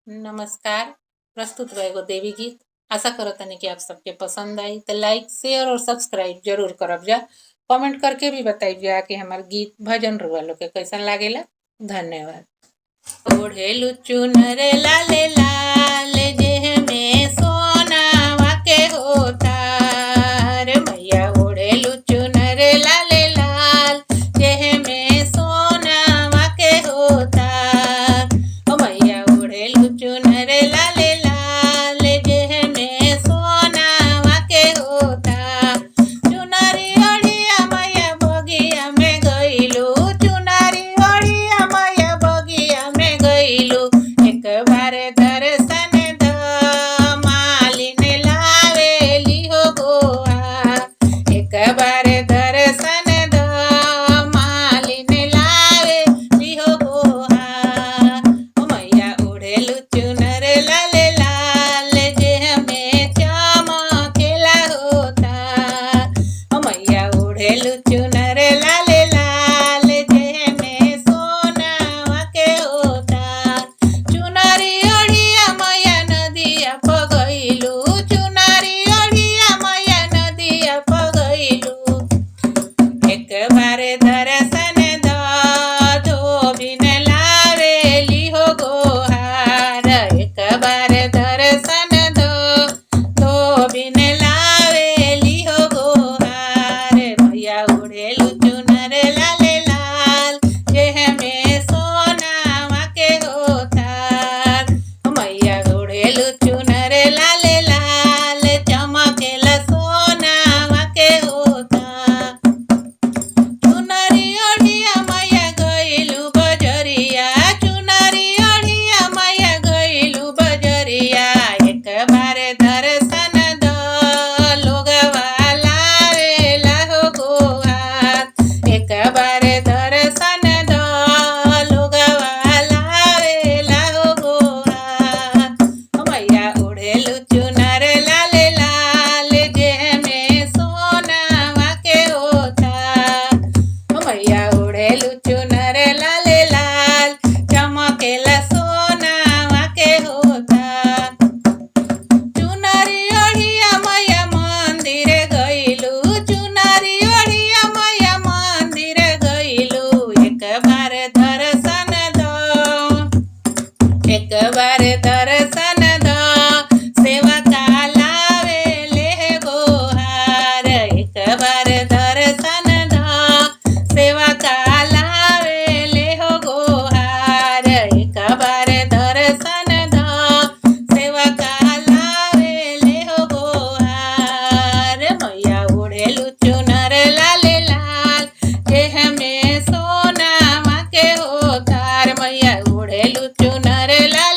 नमस्कार। प्रस्तुत रहेगो देवी गीत। आशा करत तनी कि आप सबके पसंद आई तो लाइक शेयर और सब्सक्राइब जरूर करब जा। कमेंट करके भी बताइब जा कि हमार गीत भजन रुआ लोग के कैसन लागेला। धन्यवाद। ओढ़ेलु चुनर लाले लाल जेह में सोनावा के होता रे मैया। ओढ़ेलु चुनर लाले लाल जेह में सोनावा के होता ओ मैया। ओढ़ेलु चुनर लाले लाल जेह में सोनावा के होता। चुनरी ओढ़िया मैया बगिया में गइलू, चुनरी ओढ़िया मैया बगिया में गइलू। एक बार दर्शन द मालिन लावेली हो गोहा। एक बार दर्शन द मालिन लावेली हो गोहा ओ मैया। ओढ़ेलु चुनर लाले लाल जेह में चमकेला होता ओ मैया। ओढ़ेलु चुनर लाले लाल जेह में सोनावा के होता। चुनरी ओढ़िया मैया नदिया पगइलू, चुनरी ओढ़िया मैया नदिया पगइलू। एक बार दर्शन द धोबिन लावेली हो गोहार। एक बार दर्शन द धोबिन लावेली हो गोहार मैया। ओढ़ेलु चुनर लाले लाल जेह में सोनावा के होता मैया। ओढ़ेलु चुनर लाले लाल चमकेला सोनावा के होता। चुनरी ओढ़िया मैया गइलू बजरिया, चुनरी ओढ़िया मैया गइलू बजरिया। एक बार दर्शन द लोगवा लावेला हो गोहार। एक बार दर्शन द लोगवा लावेला हो गोहार ओ मैया। ओढ़ेलु चुनर लाले लाल जेह में सोनावा के होता ओ मैया। ओढ़ेलु चुनर लाले लाल चमकेला सोनावा के होता। चुनरी ओढ़िया मैया मंदिर गइलू, चुनरी ओढ़िया मैया मंदिर गइलू। एक बार दर्शन द, एक बार दर्शन द सेवा का लावेले गोहार। एक बार दर्शन द सेवा का लावेले हो गोहार। एक बार दर्शन द सेवा का लावेले हो गोहार मैया। ओढ़ेलु चुनर लाले लाल जेह में सोनावा के होता मैया। ओढ़ेलु चुनर लाले